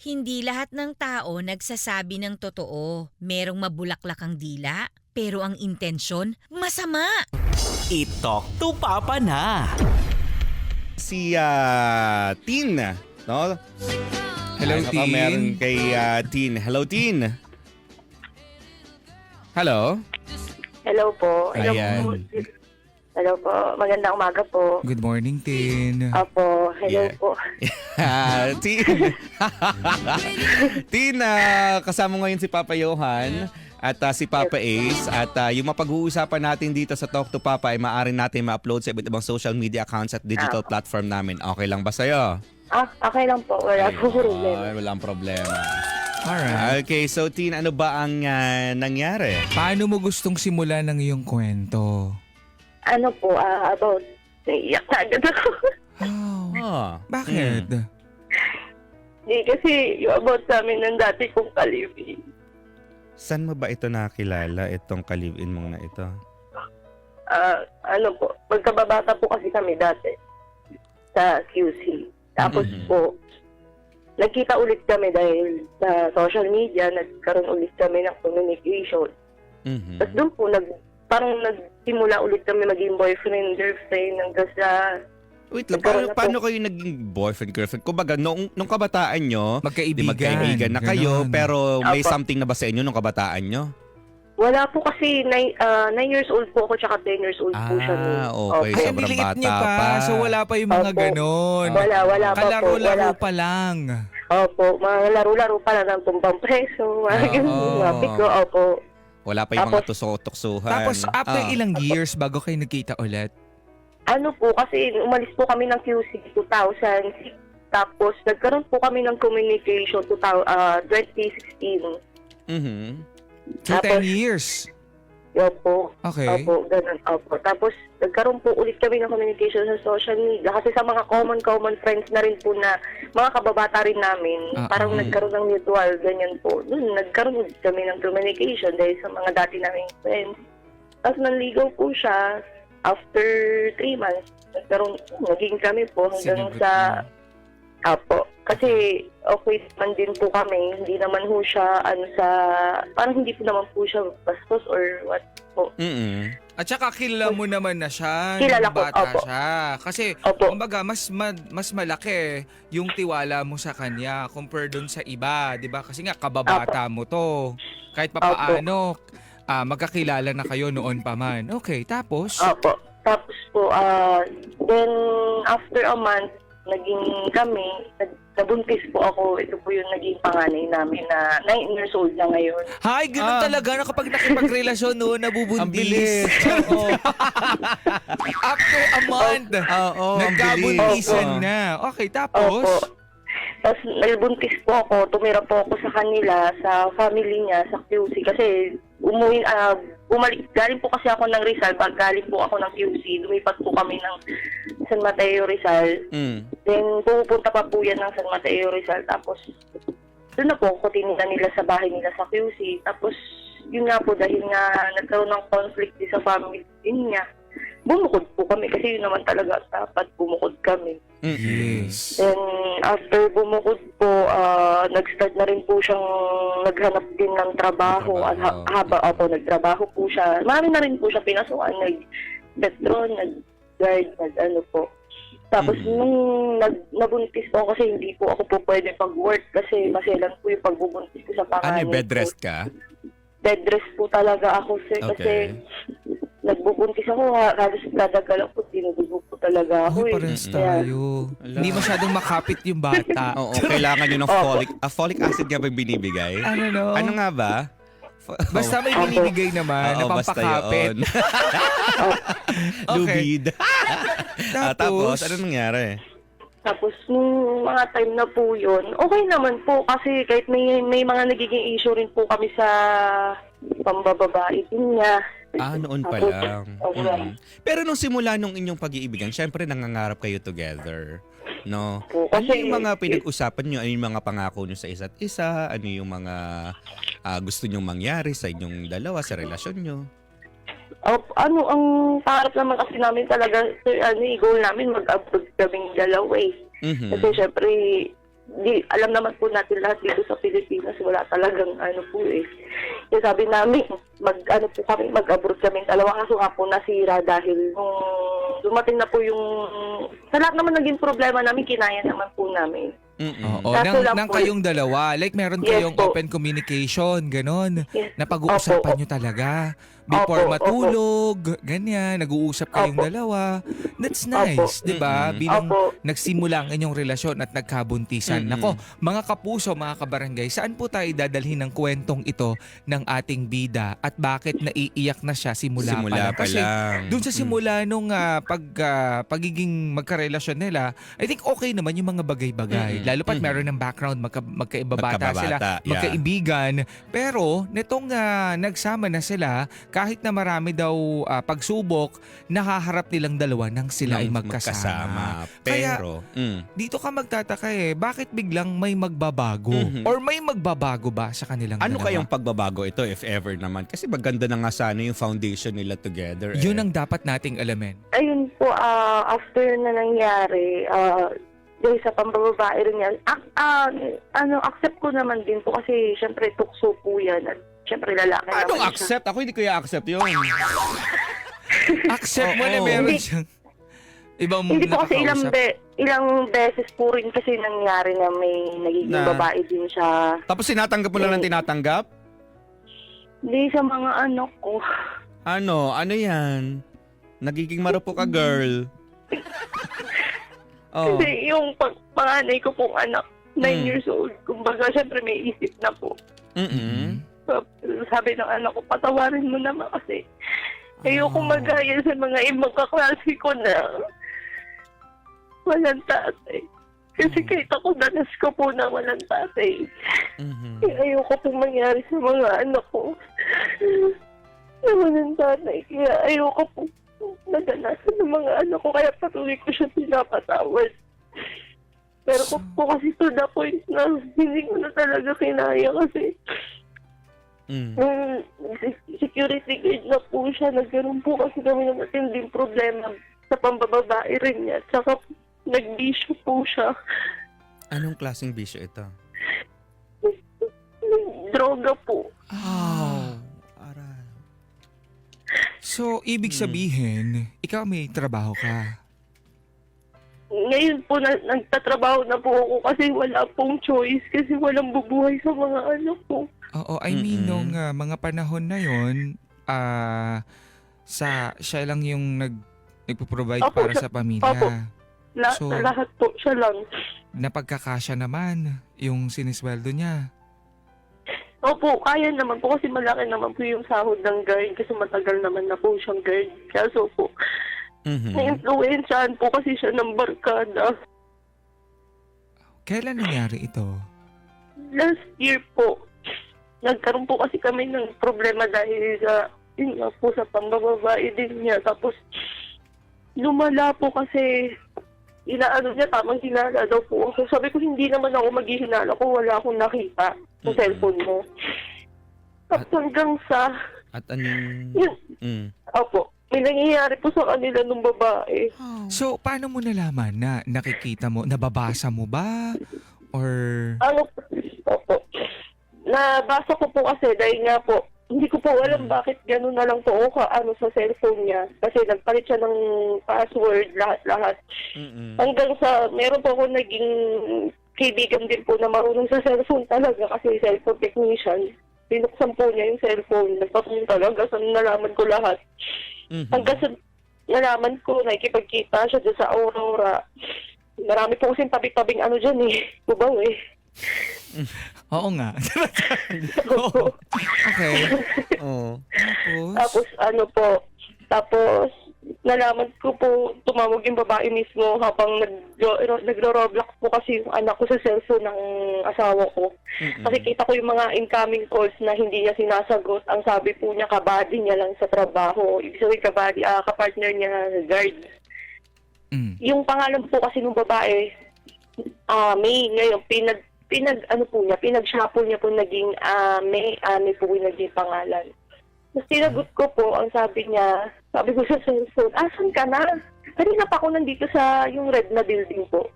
Hindi lahat ng tao nagsasabi ng totoo. Merong mabulaklak ang dila, pero ang intensyon, masama. I-talk to Papa na. Si Tin, no? Hello, Ay, Tin. Meron kay Tin. Hello, Tin. Hello. Hello po. Hello Ayan. po. Hello po. Magandang umaga po. Good morning, Tin. Apo, hello Yeah. po. Tin. Tin, kasama ngayon si Papa Johan at si Papa Ace. At yung mapag-uusapan natin dito sa Talk to Papa ay maaari natin ma-upload sa iba't ibang social media accounts at digital platform namin. Okay lang ba sa'yo? Okay lang po. Wala po problema. Ay, walang problema. Alright. Okay, so Tin, ano ba ang nangyari? Paano mo gustong simulan ng iyong kwento? Ano po, about, naiiyak na agad ako. Oh, Oh. bakit? Hindi kasi yung about sa amin ng dati kong kalibin. Saan mo ba ito nakilala, itong kalivin mong na ito? Ano po, magkababata po kasi kami dati sa QC. Tapos po, nagkita ulit kami dahil sa social media, nagkaroon ulit kami ng communication. Mhm. Tapos doon po, parang nagsimula ulit kami maging boyfriend, girlfriend, hanggang sa... Wait lang, Nagkaroon na paano kayo naging boyfriend, girlfriend? Kumbaga, nung kabataan nyo, di Magkaibigan. magkaibigan na kayo, Ganon. pero may Apo. something na ba sa inyo nung kabataan nyo? Wala po kasi 9 years old po ako tsaka 10 years old po siya. nun. Okay. Opo. Ay, Sobrang niliit niyo bata pa. So wala pa yung mga Opo. ganon. Wala pa po. Wala. Kalaro-laro pa lang. Opo, mga laro-laro pa lang ng tumpang preso, mga Oo. ganun, mga pico, opo. Wala pa yung mga Tapos- tusok-tuksuhan. Tapos after ilang years bago kayo nagkita ulit? Ano po, kasi umalis po kami ng QC 2006, tapos nagkaroon po kami ng communication 2016. Mhm. So Tapos- 10 years. Opo. Okay. Opo, ganun. Opo. Tapos, nagkaroon po ulit kami ng communication sa social media. Kasi sa mga common friends na rin po na mga kababata rin namin, parang nagkaroon ng mutual, ganyan po. Doon, nagkaroon ulit kami ng communication dahil sa mga dati naming friends. Tapos, nanligaw po siya after 3 months. Naging kami po hanggang Sinagot sa... mo. Apo. Kasi okay naman din po kami. Hindi naman po siya, parang hindi po naman po siya bastos or what po. Mhm. At saka kilala mo naman na siya, Kilala nung ko, bata opo. siya. Kasi, Opo. kumbaga, mas malaki yung tiwala mo sa kanya compare dun sa iba, di ba? Kasi nga, kababata mo to. Kahit papaano, magkakilala na kayo noon pa man. Okay, tapos? Opo. Tapos po, then after a month, naging kami, nabuntis po ako. Ito po yung naging panganay namin na 9 years old na ngayon. Hay, ganun talaga na kapag nakipagrelasyon noon, nabubundis. Ang bilis. Oo. After a month, Oo, ang nagkabuntisan bilis. na. Okay, tapos? Opo. Tapos nabuntis po ako, tumira po ako sa kanila, sa family niya, sa QC. Kasi galing po kasi ako ng Rizal, pag galing po ako ng QC, lumipat po kami ng San Mateo Rizal. Mm. Then pupunta pa po yan ng San Mateo Rizal. Tapos doon na po ako tinira nila sa bahay nila sa QC. Tapos yun nga po, dahil nga nagkaroon ng conflict din sa family din niya, bumukod po kami kasi yun naman talaga dapat bumukod kami. Yes. Then, after bumukod po, nag-start na rin po siyang naghanap din ng trabaho. Nagtrabaho. Nagtrabaho po siya. Marami na rin po siya pinasukan. Nag-petron, nag-guard, nag-ano po. Tapos, nung nabuntis po ako kasi hindi po ako po pwede pag-work kasi maselan po yung pagbubuntis ko sa panganay. Ano, bed rest ko. ka? Bed rest po talaga ako, sir. Kasi Okay. nagbubuntis ako, halos dadagal ako, dinudugo po talaga ako. Ay, parehas Kaya- tayo. Hindi masyadong makapit yung bata. Oo, kailangan nyo ng folic acid nga ba binibigay? Ano no? Ano nga ba? Basta may binibigay naman na Oo, basta pampakapit. yun. Okay. Lubid. Tapos, Tapos, ano nangyari? Tapos, nung mga time na po yun, okay naman po kasi kahit may mga nagiging issue rin po kami sa pambababae din niya. Noon pa Tapos, lang. okay. Mm. Pero nung simula nung inyong pag-iibigan, syempre nangangarap kayo together. No? Po, Ano kasi- yung mga pinag-usapan nyo? Ano yung mga pangako nyo sa isa't isa? Ano yung mga gusto nyong mangyari sa inyong dalawa, sa relasyon nyo? Ang pangarap naman kasi namin talaga, sir, goal namin mag-abroad kaming dalawa eh. Mhm. Kasi syempre, alam naman po natin lahat dito sa Pilipinas, wala talagang ano po eh. Kaya sabi namin, mag-abroad kami dalawa, kaso nga po nasira dahil nung dumating na po yung, sa lahat naman naging problema namin, kinaya naman po namin. Oo, Kaso lang nang po, kayong dalawa, like meron Yes kayong po. open communication, ganon. Yes. Na pag-uusapan Opo. nyo talaga. Before Opo, matulog, ganyan, nag-uusap kayong Opo. dalawa. That's nice, di ba? Bilang Opo. nagsimula ang inyong relasyon at nagkabuntisan. Mm-mm. Nako, mga kapuso, mga kabarangay, saan po tayo dadalhin ng kwentong ito ng ating bida at bakit naiiyak na siya simula pa lang? pa Kasi lang. doon sa simula nung pagiging magkarelasyon nila, I think okay naman yung mga bagay-bagay. Lalo pat meron ng background, magkaiba bata sila, Magkababata, yeah. magkaibigan. Pero nitong nagsama na sila, kahit na marami daw pagsubok, nakaharap nilang dalawa nang sila ay magkasama. Pero, Dito ka magtataka bakit biglang may magbabago? Mhm. Or may magbabago ba sa kanilang ano dalawa? kayang pagbabago ito if ever naman? Kasi maganda na nga sana yung foundation nila together. Yun ang dapat nating alamin. Ayun po, after na nangyari, dahil sa pambababae rin yan, accept ko naman din po kasi syempre tukso po yan at syempre lalaki Anong naman siya. accept? Ako hindi ko i-accept yun. Accept mo na Oo. meron Hindi. siyang ibang Hindi po kasi nakakausap. ilang beses po rin kasi nangyari na may nagiging Na- babae din siya. Tapos tinatanggap mo lang ng tinatanggap? Hindi sa mga anak ko. Ano yan? Nagiging marupok ka, girl. Oh. Kasi yung panganay ko pong anak, 9 years old, kumbaga syempre may isip na po. Mm-mm. Sabi ng anak ko, patawarin mo naman kasi ayoko magaya sa mga ibang kaklase ko na walang tatay. Kasi kahit ako danas ko po na walang tatay. Mhm. Ayoko pong mangyari sa mga anak ko na walang tatay. Kaya ayoko po nadanasan ng mga anak ko. Kaya patuloy ko siya pinapatawad. Pero kung po kasi to the point na hindi ko na talaga kinaya kasi nung security guard na po siya, nagkaroon po kasi kami ng matinding problema sa pambababae rin niya. Tsaka nag-bisyo po siya. Anong klaseng bisyo ito? Droga po. Aral. So, ibig sabihin, ikaw may trabaho ka. Ngayon po, nagtatrabaho na po ako kasi wala pong choice kasi walang bubuhay sa mga anak ko. Oo, I mean, nung mga panahon na yon, siya lang yung nagpo-provide Opo, para siya- sa pamilya. opo. So- Lahat po, siya lang. Napagkakasya naman yung sinisweldo niya. Opo, kaya naman po kasi malaki naman po yung sahod ng guard kasi matagal naman na po siyang guard. Kaso po, na-influensyahan po kasi siya ng barkada. Kailan nangyari ito? Last year po, nagkaroon po kasi kami ng problema dahil sa, yun nga po, sa pambababae din niya. Tapos, lumala po kasi, inaano niya, tamang hinala daw po ako. Sabi ko, hindi naman ako maghihinala kung wala akong nakita sa cellphone mo. Tapos hanggang sa, At anong... yun, opo, may nangyayari po sa kanila nung babae. So, paano mo nalaman na nakikita mo, nababasa mo ba? Or... Opo. Nabasa ko po kasi dahil nga po, hindi ko po alam bakit gano'n na lang po ako sa cellphone niya. Kasi nagpalit siya ng password, lahat-lahat. Hanggang sa, meron po ako naging kaibigan din po na marunong sa cellphone talaga kasi cellphone technician. Binuksan po niya yung cellphone. Nagpapunta talaga sa nalaman ko lahat. Hanggang sa nalaman ko, nakikipagkita siya dyan sa Aurora. Marami po kasing tabi-tabing dyan bubaw Oo nga. Oo. Okay. Oo. Tapos? Tapos nalaman ko po, tumawag yung babae mismo habang nagro-roblox po kasi yung anak ko sa cellphone ng asawa ko. Kasi kita ko yung mga incoming calls na hindi niya sinasagot. Ang sabi po niya, kabady niya lang sa trabaho. Ibig sabihin, kapartner niya, guard. Yung pangalan po kasi ng babae, May, ngayon, pinag-shuffle niya po naging May po yung naging pangalan. Tapos tinagot ko po, ang sabi ko sa cellphone, asan ka na? Kanina pa ako nandito sa yung red na building po.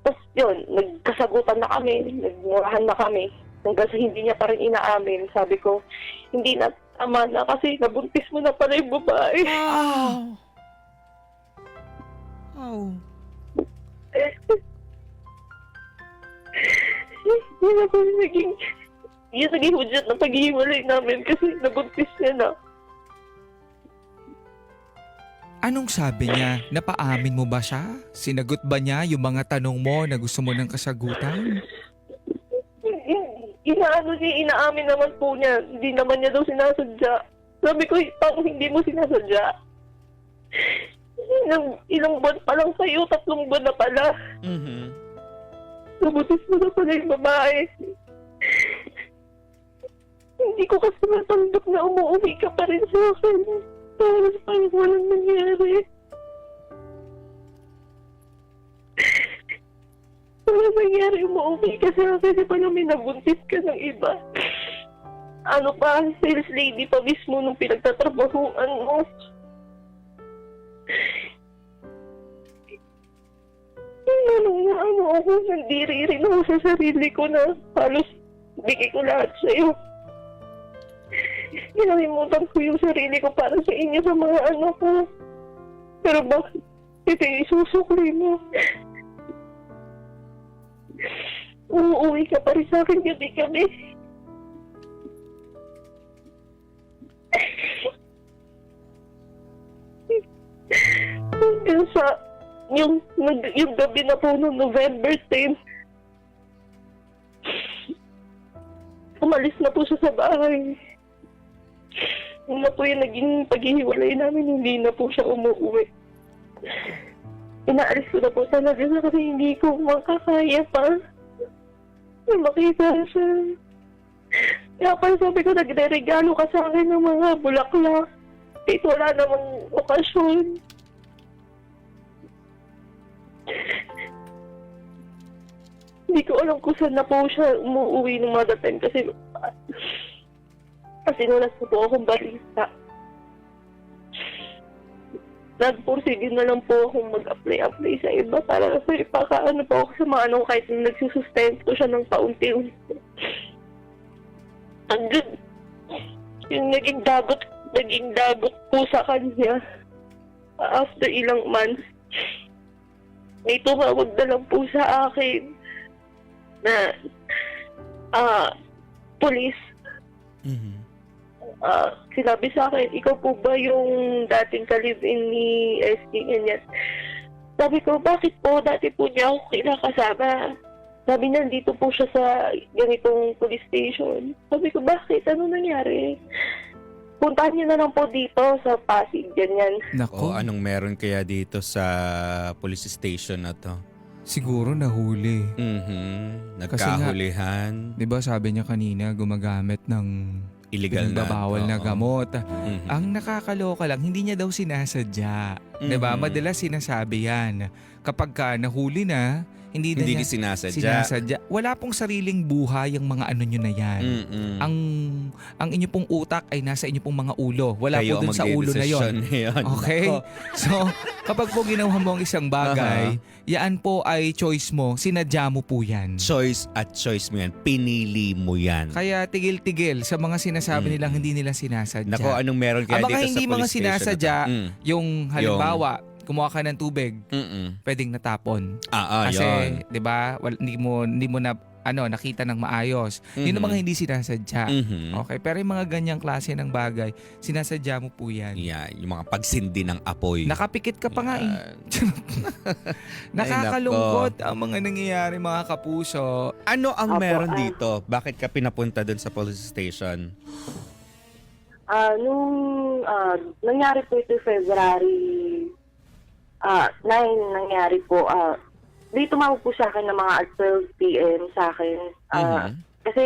Tapos yun, nagkasagutan na kami, nagmurahan na kami. Hanggang sa hindi niya pa rin inaamin. Sabi ko, hindi na tama na kasi nabuntis mo na pala yung babae. Oh. Yun ako yung naging hudyat ng paghihiwalay namin kasi nabuntis niya na. Anong sabi niya? Napaamin mo ba siya? Sinagot ba niya yung mga tanong mo na gusto mo ng kasagutan? Inaamin naman po niya. Hindi naman niya daw sinasadya. Sabi ko, pang hindi mo sinasadya. Ilang buwan pa lang sa'yo, 3 buwan na pala. Nabutis mo na pala yung babae. Hindi ko kasi natanggap na umuwi ka pa rin sa akin. Parang walang nangyari. Walang nangyari, umuwi ka sa akin. Di pala may nabuntis ka ng iba. Ano pa, sales lady pa mismo nung pinagtatrabahuan mo. Ano ako, nandiri rin ako sa sarili ko na halos bigay ko lahat sa'yo. Kinalimutan ko yung sarili ko para sa inyo sa mga anak ko. Pero bakit ito yung isusukli mo? Uuwi ka pa rin sa akin gabi-gabi. Hanggang sa yung gabi na po noong November 10, umalis na po siya sa bahay. Yun na po yung naging paghihiwalay namin, hindi na po siya umuwi. Inaalis ko na po talaga siya kasi hindi ko makakaya pa. Makita siya. Kaya pa sabi ko, nagre-regalo ka sa akin ng mga bulaklak. Ito wala namang okasyon. Hindi ko alam kung saan na po siya umuwi ng mga time kasi sinulas na po akong barista. Nagpursige na lang po akong mag-apply sa iba para sa ipakaano po ako sa mga ano kahit nagsusustento siya ng paunti-unti. Hanggang yung naging dagot po sa kanya after ilang months. May tumawag na lang po sa akin na police. Sinabi sa akin, ikaw po ba yung dating ka-live-in ni ST ganyan? Sabi ko, bakit po? Dati po niya ako kinakasama. Sabi niya, dito po siya sa ganitong police station. Sabi ko, bakit? Ano nangyari? Puntahan niyo na lang po dito sa Pasig, ganyan. O anong meron kaya dito sa police station na to? Siguro nahuli. Nagkahulihan. Di ba sabi niya kanina, gumagamit ng Illegal na. bawal na Oo. gamot. Ang nakakaloka lang, hindi niya daw sinasadya. Di ba? Madalas sinasabi yan. Kapag ka nahuli na, hindi Hindi niya sinasadya. Wala pong sariling buhay yung mga ano nyo na yan. Ang inyo pong utak ay nasa inyo pong mga ulo. Wala Kayo po dun sa ulo na yon. Okay? Nako. So, kapag po ginawa mo ang isang bagay, yan po ay choice mo. Sinadya mo po yan. Choice at choice mo yan. Pinili mo yan. Kaya tigil-tigil sa mga sinasabi nilang hindi nila sinasadya. Nako, anong meron kaya baka dito sa hindi mga police station na to? sinasadya, yung halimbawa, kumuha ka ng tubig, pwedeng natapon. Kasi, yun. 'di ba, hindi mo na nakita ng maayos. Yun ang mga hindi sinasadya. Okay, pero yung mga ganyang klase ng bagay, sinasadya mo po yan. Yeah, yung mga pagsindi ng apoy. Nakapikit ka pa nga eh. Yan. Nakakalungkot ang mga nangyayari, mga kapuso. Ano ang Apo, meron dito? Bakit ka pinapunta dun sa police station? Nung nangyari po ito February 9 nangyari po. Di tumawag po sa akin ng mga at 12 p.m. sa akin. Kasi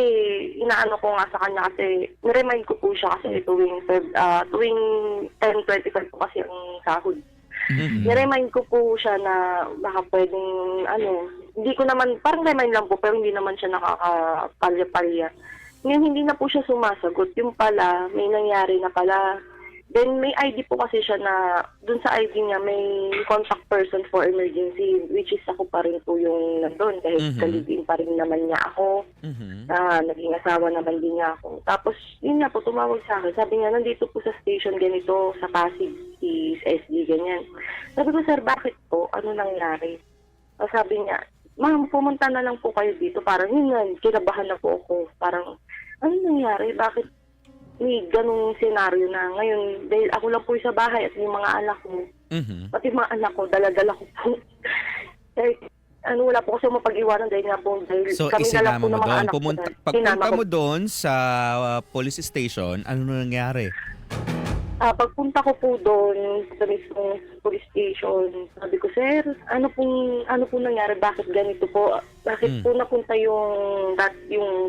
inaano ko nga sa kanya kasi niremind ko po siya kasi tuwing 10:25 po kasi ang sahod. Niremind ko po siya na baka pwedeng hindi ko naman, parang remind lang po pero hindi naman siya nakakapalya-palya. Ngayon hindi na po siya sumasagot. Yung pala, may nangyari na pala. Then may ID po kasi siya na, dun sa ID niya may contact person for emergency, which is ako pa rin po yung nandun, kahit kalibin pa rin naman niya ako, naging asawa naman din niya ako. Tapos, yun nga po, tumawag sa akin. Sabi niya, nandito po sa station ganito, sa Pasig, is SD, ganyan. Sabi ko, sir, bakit po? Ano nangyari? Sabi niya, ma'am, pumunta na lang po kayo dito. Parang yun nga, kinabahan na po ako. Parang, ano nangyari? Bakit may ganung senaryo na ngayon? Dahil ako lang po sa bahay at yung mga anak ko. Pati mga anak ko, dala-dala ko po. Kahit, wala po kasi mapag-iwanan dahil nga po. Dahil So, kami na lang isinama po mo ng mga doon. anak ko. Pagpunta Sinama mo ko. doon sa police station, ano nangyari? Pagpunta ko po doon sa mismong police station, sabi ko, sir, ano pong nangyari? Bakit ganito po? Bakit po napunta yung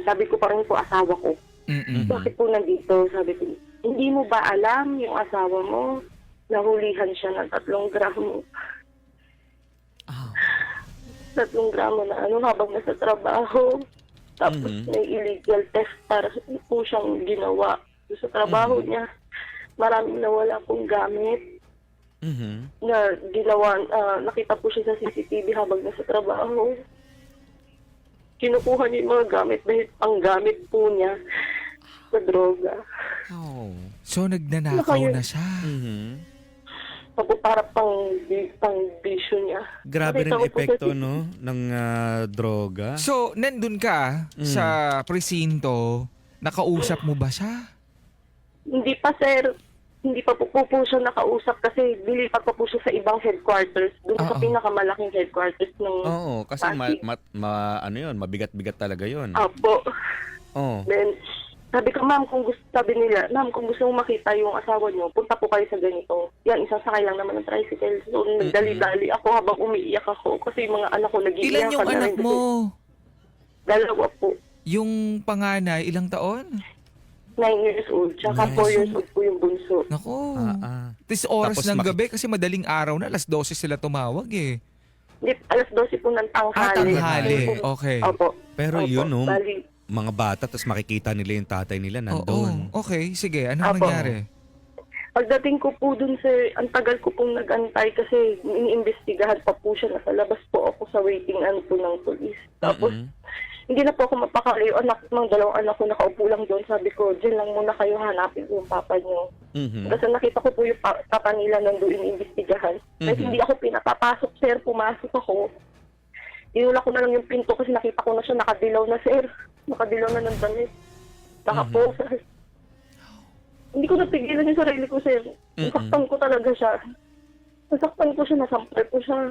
sabi ko parang po asawa ko? Bakit po nandito? Sabi ko, hindi mo ba alam yung asawa mo? Nahulihan siya ng 3 gramo. 3 gramo na habang nasa trabaho. Tapos may illegal theft para po siyang ginawa. Sa trabaho niya, maraming nawala pong gamit na ginawa, nakita po siya sa CCTV habang nasa trabaho. Kinukuha niya yung mga gamit dahil ang gamit po niya sa droga. Oh. So, nagnanakaw na siya. Tapos para pang bisyo niya. Grabe Nakita rin ko po epekto, sa- no? Ng droga. So, nandun ka sa presinto, nakausap mo ba siya? Hindi pa, sir. Hindi pa po siya nakausap kasi dilipat pa po siya sa ibang headquarters. Doon sa Oo. pinakamalaking headquarters ng Oo, kasi Pasig. ano yun, mabigat-bigat talaga yun. Apo. Oh. Then, sabi ko, ma'am, sabi nila, ma'am, kung gusto mong makita yung asawa niyo, punta po kayo sa ganito. Yan, isang sakay lang naman ng tricycle. So, nagdali-dali ako habang umiiyak ako kasi yung mga anak ko nag-iiyak. Ilan yung anak mo? 2 po. Yung panganay, ilang taon? 9 years old. Tsaka 4 years old po yung bunso. Nako. Ah. Tis oras Tapos ng gabi kasi madaling araw na, alas 12 sila tumawag eh. Hindi, alas 12 po ng tanghali. Tanghali. Okay. Opo. Pero Opo. yun, no? Bali, Mga bata, tapos makikita nila yung tatay nila Oo. nandun. Okay, sige. Ano Apo. nangyari? pagdating ko po dun, sir, ang tagal ko pong nag-antay kasi iniimbestigahan pa po siya. Nasa labas po ako sa waiting po ng police. Tapos, hindi na po ako mapakali. Yung anak, mga 2 anak ko nakaupo lang doon. Sabi ko, dyan lang muna kayo hanapin yung papa niyo. Kasi nakita ko po yung papa nila nandun iniimbestigahan. Kasi hindi ako pinapapasok, sir. Pumasok ako. Inula ko na lang yung pinto kasi nakita ko na siya nakadilaw na, sir. Nakadilaw na ng damit. Saka po, sir. Hindi ko napigilan yung sarili ko, sir. Nasaktan ko talaga siya. Nasaktan ko siya, nasampal ko siya.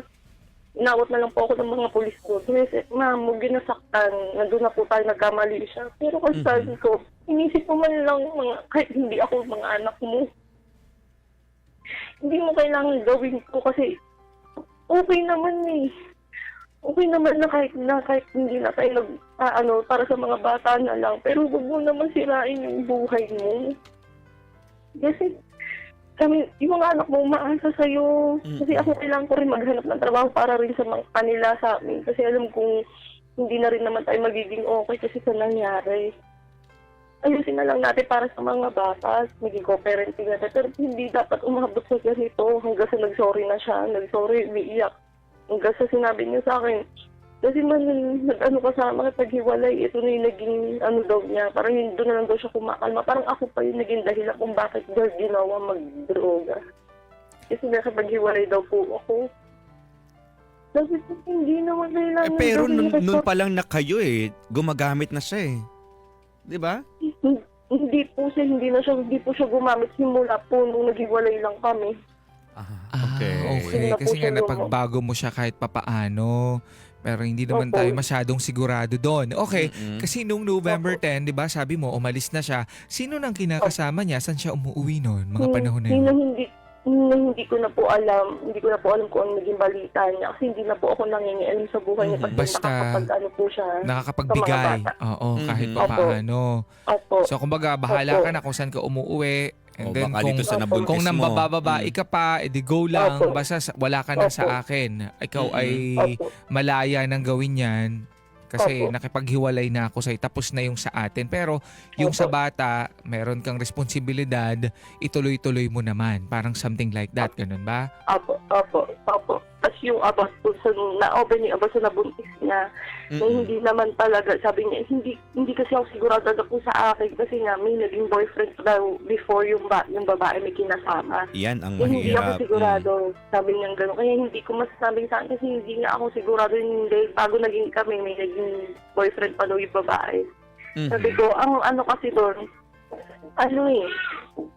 Inawat na lang po ako ng mga pulis ko. Sabi, ma'am, huwag yun nasaktan. Nandun na po tayo, nagkamali siya. Pero kasi sabi ko, inisip mo man lang kahit hindi ako mga anak mo. Hindi mo kailangan gawin ko kasi okay naman eh. Okay naman na kahit hindi na tayo para sa mga bata na lang. Pero huwag mo naman sirain yung buhay mo. Kasi yung mga anak mo umaasa sa'yo. Kasi ako kailangan ko rin maghanap ng trabaho para rin sa mga kanila sa amin. Kasi alam kong hindi na rin naman tayo magiging okay kasi sa nangyari. Ayusin na lang natin para sa mga bata. Maging co-parenting natin. Pero hindi dapat umabot sa ganito hanggang sa nag-sorry na siya. Nag-sorry, umiiyak. Hanggang sa sinabi niya sa akin, kasi nag-ano ka sa mga paghiwalay, ito na yung naging daw niya. Parang yun, doon na lang daw siya kumakalma. Parang ako pa yung naging dahilan kung bakit daw ginawa mag-droga. Kasi nakapaghiwalay daw po ako. Kasi hindi naman kailangan. Pero gawin na nun pa lang na kayo gumagamit na siya eh. Di ba? Hindi po siya gumamit simula po nung naghiwalay lang kami. Okay. Okay. Hindi na po Kasi nga siya napagbago mo siya kahit papaano. Pero hindi naman tayo masyadong sigurado doon. Okay, kasi nung November 10, di ba, sabi mo, umalis na siya. Sino nang kinakasama niya? Saan siya umuwi noon? Mga panahon na yun? Hindi ko na po alam. Hindi ko na po alam kung ano naging balita niya. Kasi hindi na po ako nangingialam sa buhay niya. Kasi Basta, nakakapag-ano po siya. Nakakapagbigay. Sa mga bata. Oo, kahit papaano. Opo. So, kumbaga, bahala ka na kung saan ka umuwi. And then, baka dito sa nabuntis kung mo. nambababae ka pa, edi go lang. Opo. Basta wala ka na sa Opo. akin. Ikaw ay Opo. malaya ng gawin yan. Kasi Opo. nakipaghiwalay na ako sa'yo, tapos na yung sa atin. Pero yung sa Opo. bata, meron kang responsibilidad, ituloy-tuloy mo naman. Parang something like that, ganun ba? Opo. Tapos yung about po sa na-open yung about sa nabuntis niya, na hindi naman talaga, sabi niya, hindi kasi ako sigurado na po sa akin kasi nga may naging boyfriend daw before yung babae may kinasama. Yan ang Hindi ako mahirap. sigurado, sabi niya gano'n. Kaya hindi ko masasabing sa akin kasi hindi nga ako sigurado, hindi. Bago naging kami, may naging boyfriend pa daw yung babae. Mhm. Sabi ko, ang ano kasi doon,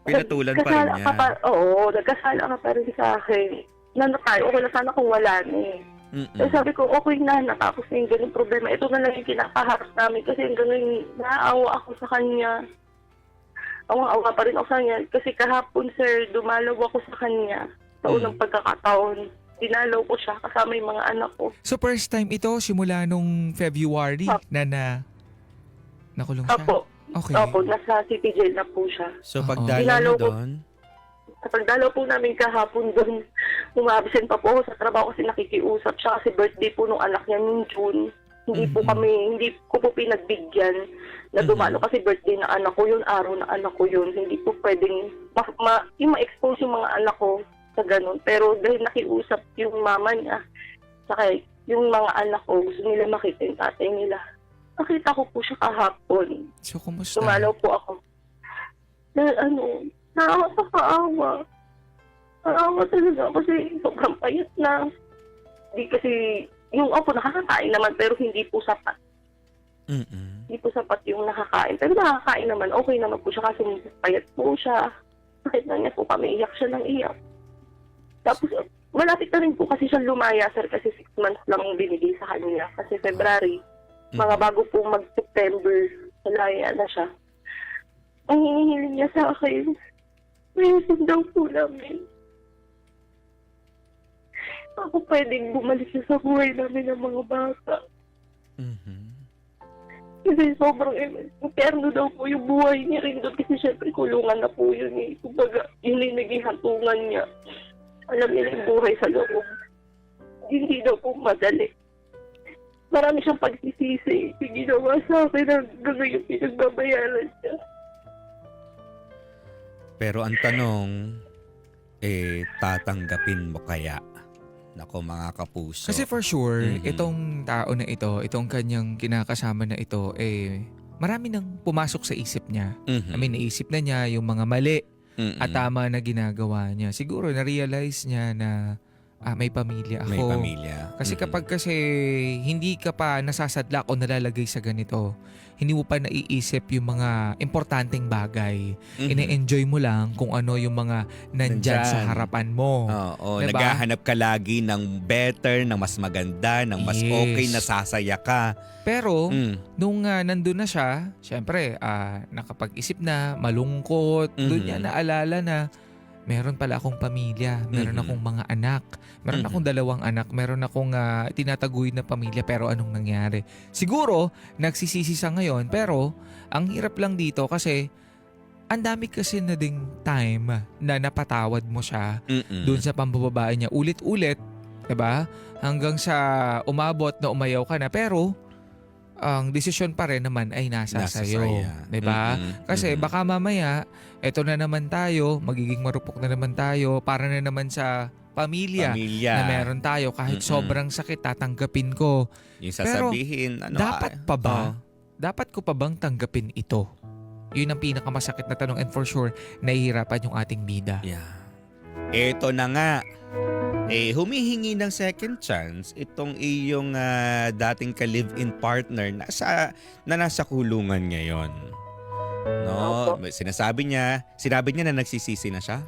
Pinatulan pa rin niya. Oo, nagkasala ka pa rin sa akin. Tayo, okay na sana kung wala na eh. So sabi ko, okay na, natapos na yung ganun problema. Ito na lang yung kinakaharap namin kasi yung ganun, naawa ako sa kanya. Awa pa rin ako sa kanya. Kasi kahapon, sir, dumalaw ako sa kanya sa unang pagkakataon. Dinalaw ko siya kasama yung mga anak ko. So first time ito, simula nung February na nakulong siya? Opo, Okay. opo, nasa city jail na po siya. So Oo. pagdala Dinalaw mo ko. doon, Sa pagdalaw po namin kahapon doon, umabsent pa po ako sa trabaho kasi nakikiusap siya kasi birthday po nung anak niya nung June. Hindi ko po pinagbigyan na dumalo kasi birthday na anak ko yun, araw na anak ko yun. Hindi po pwedeng yung ma-expose yung mga anak ko sa ganun. Pero dahil nakiusap yung mama niya, saka yung mga anak ko, gusto nila makita yung tatay nila. Nakita ko po siya kahapon. So kumusta? Dumalaw po ako. Nakakaawa. Nakakaawa talaga kasi sobrang payat na. Hindi kasi, yung nakakakain naman pero hindi po sapat. Hindi po sapat yung nakakain. Pero nakakain naman, okay naman po siya kasi payat po siya. Bakit na niya po kami, iyak siya ng iyak. Tapos, malapit na rin po kasi siya lumaya, sir, kasi 6 months lang yung binigay sa kanya. Kasi February, mga bago po mag-September, malaya na siya. Ang hinihiling niya sa akin, mayroon daw po namin. Ako pwedeng bumalik sa buhay namin ng mga bata. Kasi sobrang interno daw po yung buhay niya rin doon kasi syempre kulungan na po yun eh. Kumbaga, yun yung naging hatungan niya. Alam niya yung buhay sa loob. Hindi daw po madali. Marami siyang pagsisisi. Yung ginawa sa akin hanggang yung pinagbabayaran niya. pero ang tanong, tatanggapin mo kaya? Nako mga kapuso. Kasi for sure, Mhm. itong tao na ito, itong kanyang kinakasama na ito, marami nang pumasok sa isip niya. Mhm. I mean, naisip na niya yung mga mali Mhm. at tama na ginagawa niya. Siguro na-realize niya na may pamilya ako. May pamilya. Kasi Mhm. kapag hindi ka pa nasasadlak o nalalagay sa ganito, hindi mo pa naiisip yung mga importanteng bagay. Mhm. Ine-enjoy mo lang kung ano yung mga nandyan sa Nandyan. harapan mo. Oo, Diba? naghahanap ka lagi ng better, ng mas maganda, ng mas Yes. okay, nasasaya ka. Pero, Mm. nung nandun na siya, syempre, nakapag-isip na, malungkot, doon Mhm. niya naalala na meron pala akong pamilya, meron Mhm. akong mga anak, meron Mhm. akong 2 anak, meron akong tinataguyod na pamilya, pero anong nangyari? Siguro, nagsisisi sa ngayon, pero ang hirap lang dito kasi ang dami kasi na ding time na napatawad mo siya Mm-mm. doon sa pambababae niya. Ulit-ulit, 'di ba? Hanggang sa umabot na umayaw ka na, pero ang desisyon pa rin naman ay nasa sa'yo. saya. 'Di ba? Mm-mm. Kasi Mm-mm. baka mamaya, eto na naman tayo, magiging marupok na naman tayo para na naman sa pamilya na meron tayo. Kahit Mm-mm. sobrang sakit, tatanggapin ko. Yung sasabihin, Dapat pa ba? Dapat ko pa bang tanggapin ito? Yun ang pinakamasakit na tanong, and for sure, nahihirapan yung ating bida. Yeah. Eto na nga. Humihingi ng second chance itong iyong dating ka-live-in partner na nasa kulungan ngayon. No, sinabi niya na nagsisisi na siya.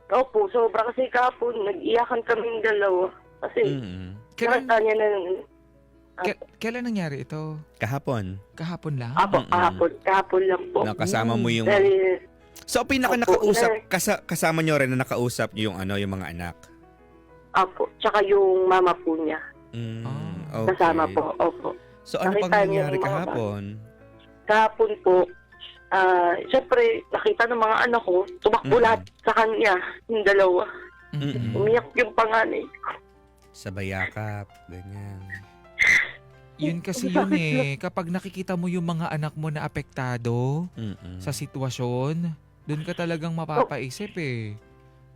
Opo, sobra kasi kahapon, nag-iyakan kaming dalawa. Kasi, Kailan, nakita niya na, kailan nangyari ito? Kahapon. Kahapon lang? kahapon lang po. Nakasama mo yung... Dahil, So, pinaka-nakausap, kasama niyo rin na nakausap yung mga anak. opo, tsaka yung mama po niya. Okay. Kasama po, opo. So, ano Nakita pang niyo nangyari yung mga kahapon? Kahapon po, syempre, nakita ng mga anak ko, tumakbo lahat sa kanya, yung dalawa. Mm-mm. Umiyak yung panganay ko. Sa bayakap, ganyan. Yun kasi yun eh. Kapag nakikita mo yung mga anak mo na apektado Mm-mm. sa sitwasyon, doon ka talagang mapapaisip eh.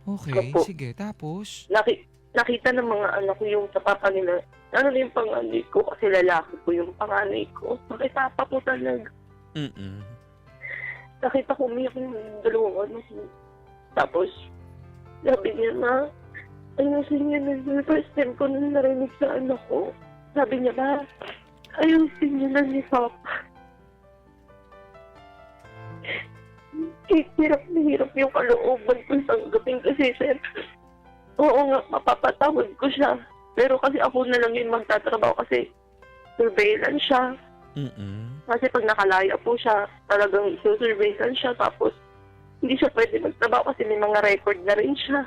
Okay, Opo. sige. Tapos? Nakita ng mga anak ko yung sa papa nila. Ano na yung panganay ko kasi lalaki ko yung panganay ko. Nakita pa po talaga. Mm-mm. Nakita ko umiyak yung dalawang anak ko. Tapos, sabi niya na, ayusin niya na first time ko na narinig sa anak ko. Sabi niya ba, ayusin niya na si Papa. Hirap na hirap yung kalooban ko tanggapin kasi sir. Oo nga, mapapatawad ko siya. Pero kasi ako na lang yung magtatrabaho kasi surveillance siya. Mm-mm. Kasi pag nakalaya po siya, talagang surveillance siya. Tapos, hindi siya pwede magtrabaho kasi may mga record na rin siya.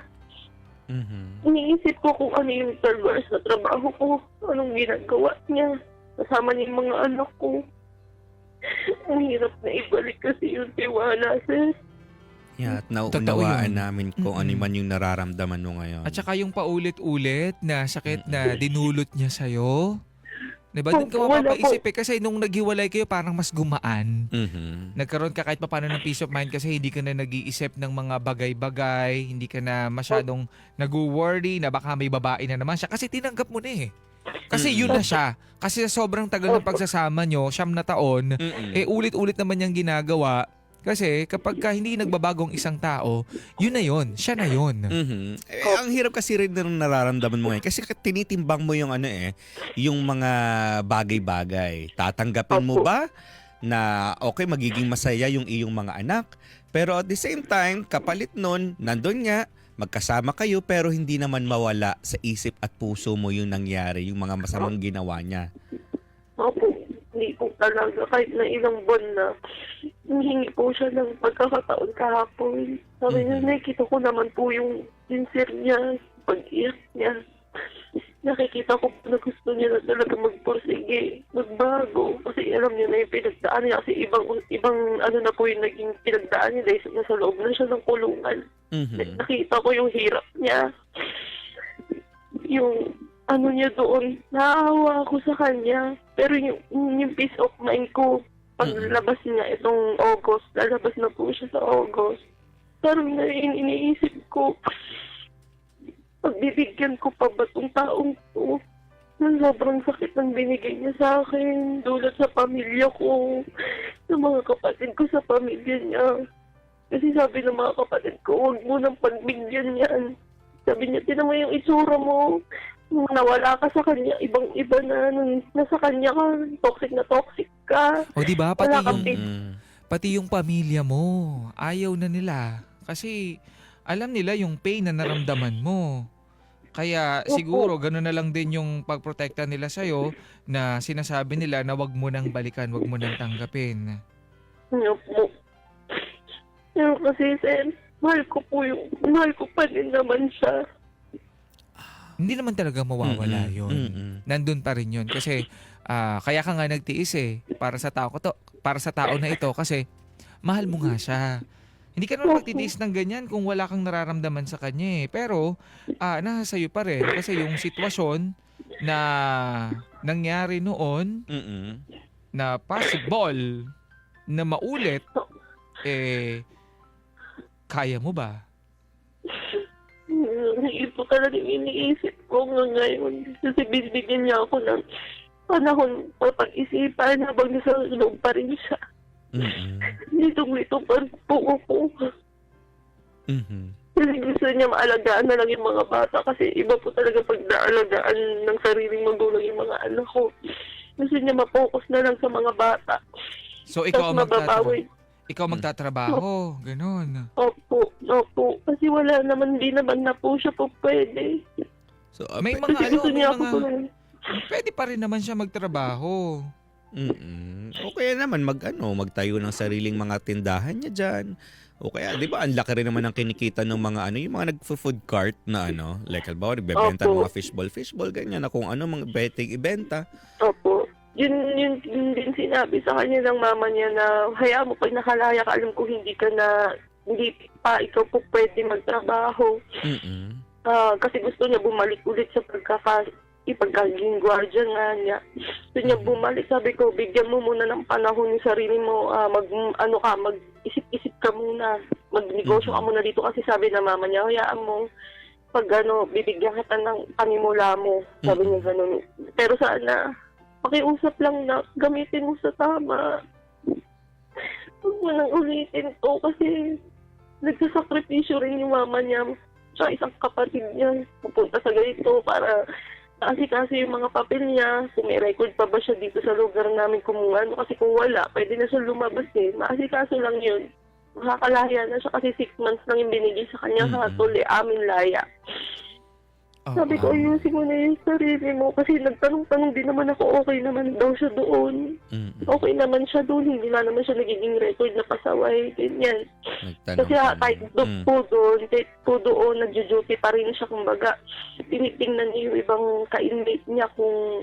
Mhm. Iniisip ko kung ano yung 12 hours na trabaho ko, anong ginagawa niya, kasama niya yung mga anak ko. Ang hirap na ibalik kasi yung tiwala, sir. Yeah, at Totoo nauunawaan yun. namin kung ano man yung nararamdaman mo ngayon. At saka yung paulit-ulit na sakit na dinulot niya sa'yo. Diba? Doon ka Wala po. mapapaisip eh. Kasi nung naghiwalay kayo, parang mas gumaan. Mhm. Nagkaroon ka kahit paano ng peace of mind kasi hindi ka na nag-iisip ng mga bagay-bagay, hindi ka na masyadong nag-worry na baka may babae na naman siya kasi tinanggap mo na eh. Kasi yun na siya. Kasi sa sobrang tagal ng pagsasama nyo, 9 na taon, Mm-mm. ulit-ulit naman niyang ginagawa. Kasi kapag ka hindi nagbabagong isang tao, yun na yun, siya na yun. Mhm. Ang hirap kasi rin ng nararamdaman mo ngayon kasi tinitimbang mo yung yung mga bagay-bagay. Tatanggapin mo Opo. ba na okay, magiging masaya yung iyong mga anak, pero at the same time, kapalit nun, nandun nga, magkasama kayo pero hindi naman mawala sa isip at puso mo yung nangyari, yung mga masamang ginawa niya. Opo, hindi po talaga. Kahit na ilang buwan na, hihingi po siya ng pagkakataon kahapon. Sabi niya, nakikita ko naman po yung sincere niya, pag-iyak niya. Nakikita ko po na gusto niya na talaga magpursige, magbago. Kasi alam niya na yung pinagdaan niya. Kasi ibang ano na po yung naging pinagdaan niya dahil nasa loob na siya ng kulungan. Mhm. Nakita ko yung hirap niya. Yung ano niya doon, naawa ako sa kanya. Pero yung peace of mind ko, paglabas niya itong August, lalabas na po siya sa August. Parang iniisip ko, pagbibigyan ko pa ba itong taong to? Nang sobrang sakit ng binigay niya sa akin, dulot sa pamilya ko, sa mga kapatid ko sa pamilya niya. Kasi sabi ng mga kapatid ko, huwag mo nang pagbigyan yan. Sabi niya, tinan mo yung isura mo. Nung nawala ka sa kanya, ibang-iba na. Nung nasa kanya ka, toxic ka. O di ba Wala pati kang yung Mhm. pati yung pamilya mo, ayaw na nila kasi alam nila yung pain na naramdaman mo. Kaya Opo. siguro gano'n na lang din yung pagprotekta nila sa'yo na sinasabi nila na wag mo nang balikan, wag mo nang tanggapin. Ano po. Pero kasi, sir, mahal ko pa din naman siya. Hindi naman talaga mawawala Mm-mm. yun. Mm-mm. Nandun pa rin yun kasi kaya ka nga nagtiis eh para sa tao na ito kasi mahal mo nga siya. Hindi ka naman magtitiis ng ganyan kung wala kang nararamdaman sa kanya eh. Pero nasa sa'yo pa rin kasi yung sitwasyon na nangyari noon Mm-mm. na possible na maulit kaya mo ba? Ito talaga yung iniisip ko ngayon. Kasi binibigyan niya ako ng panahon pag-isipan habang nasa loob pa rin siya. Mm-mm. Litong-litong pa rin po ako. Mhm. Kasi gusto niya maalagaan na lang yung mga bata kasi iba po talaga pag naalagaan ng sariling magulang yung mga anak ko. Gusto niya ma-focus na lang sa mga bata. So ikaw ang Tapos mababawi. magtatrabaho, ganun. Opo. Kasi wala naman, di naman na po siya po pwede. So, May pe- mga Kasi gusto may niya ako mga po. pwede pa rin naman siya magtrabaho. Mm-mm. O kaya naman magtayo ng sariling mga tindahan niya diyan. O kaya 'di ba ang laki rin naman ng kinikita ng mga yung mga nagfo-food cart na like halimbawa nagbebenta ng Opo. mga fishball ganyan na kung ano mga betting ibenta. Opo. Yun din sinabi sa kanya ng mama niya na hayaan mo pag nakalaya ka, alam ko hindi pa ikaw po pwede magtrabaho. Mm-mm. Kasi gusto niya bumalik ulit sa ipagkaging gwardiya nga niya. So niya bumalik, sabi ko, bigyan mo muna ng panahon yung sarili mo, mag-isip-isip ka muna, magnegosyo ka muna dito kasi sabi na mama niya, hayaan mo, pag bibigyan kita ng panimula mo, sabi niya ganun. Pero sana, pakiusap lang na gamitin mo sa tama. Huwag mo nang ulitin to kasi nagsasakripisyo rin yung mama niya sa isang kapatid niya. Pupunta sa ganito para kasi yung mga papel niya, kung may record pa ba siya dito sa lugar namin kumuha. Kasi kung wala, pwede na siya lumabas eh. Maasikaso lang yun. Makakalaya na siya kasi 6 months lang yung binigay sa kanya sa tuli, amin laya. Sabi ko, ayusin mo na yung sarili mo. Kasi nagtanong-tanong din naman ako, okay naman daw siya doon. Okay naman siya doon. Hindi na naman siya nagiging record na pasaway. Ganyan. Kasi kahit po doon, nagjo-duty pa rin siya. Kumbaga, tinitingnan niya yung ibang ka-inmate niya kung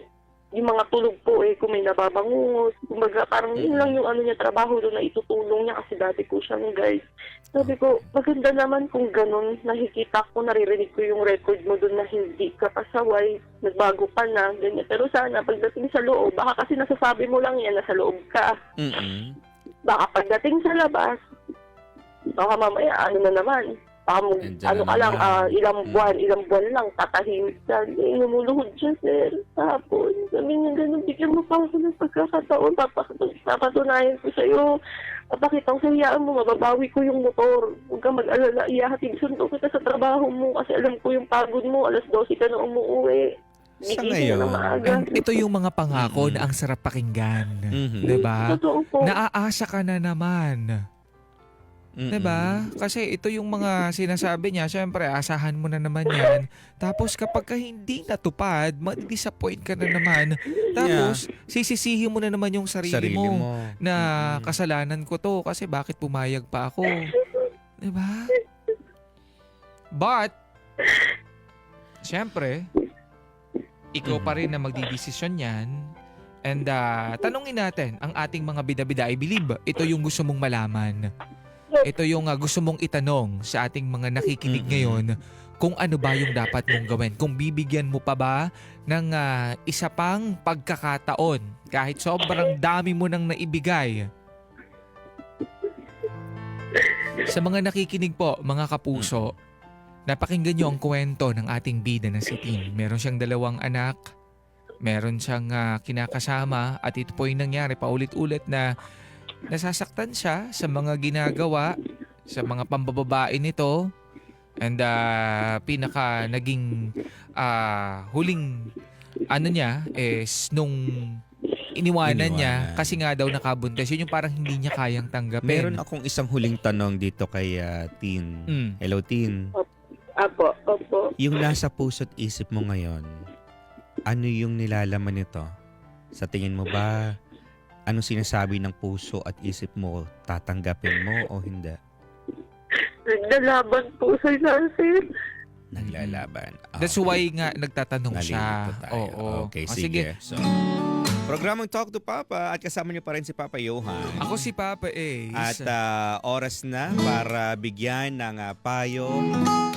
yung mga tulog po kung may nababangungot. Kumbaga, parang yun lang yung niya, trabaho doon na itutulong niya kasi dati ko siyang guide. Sabi ko, maganda naman kung ganun, nakikita ko, naririnig ko yung record mo doon na hindi ka pasaway, nagbago ka na, ganyan. Pero sana, pagdating sa loob, baka kasi nasasabi mo lang yan, nasa loob ka. Baka pagdating sa labas, baka mamaya, na naman, baka ka lang, ilang buwan lang, tatahimik ka. Lumuluhod siya, sir. Tapos, sabi niya ganun, bigyan mo pa ako ng pagkakataon, papatunayan ko sa'yo. Papakita ko sa'yo, mo, mababawi ko yung motor. Huwag kang mag-alala, iyahatid sundo kita sa trabaho mo kasi alam ko yung pagod mo, alas 12 ka na umuwi. Sa ngayon, and ito yung mga pangako na ang sarap pakinggan. Diba? Totoo po. Naaasa ka na naman. Diba? Kasi ito yung mga sinasabi niya, syempre, asahan mo na naman yan. Tapos kapag ka hindi natupad, ma-disappoint ka na naman. Tapos, sisisihin mo na naman yung sarili mo na kasalanan ko to kasi bakit pumayag pa ako. Diba? But, syempre, ikaw pa rin na magdidesisyon yan. And tanungin natin ang ating mga bida-bida. I believe ito yung gusto mong malaman. Ito yung gusto mong itanong sa ating mga nakikinig ngayon kung ano ba yung dapat mong gawin. Kung bibigyan mo pa ba ng isa pang pagkakataon kahit sobrang dami mo nang naibigay. Sa mga nakikinig po, mga kapuso, napakinggan nyo ang kwento ng ating bida na si Tin. Meron siyang 2 anak, meron siyang kinakasama at ito po yung nangyari paulit-ulit na nasasaktan siya sa mga ginagawa, sa mga pambababae nito. And pinaka naging huling niya is nung iniwanan niya kasi nga daw nakabuntis. Yun yung parang hindi niya kayang tanggapin. Meron akong isang huling tanong dito kay Tin. Hello, Tin. Opo. Yung nasa puso't isip mo ngayon, ano yung nilalaman nito? Sa tingin mo ba, ano sinasabi ng puso at isip mo, tatanggapin mo o hindi? Naglalaban po sa sir. Naglalaban. That's why nga nagtatanong siya. Nalilito tayo. Oo. Okay, Sige. sige. So, programang Talk to Papa at kasama niyo pa rin si Papa Johan. Ako si Papa Ace. At oras na para bigyan ng payo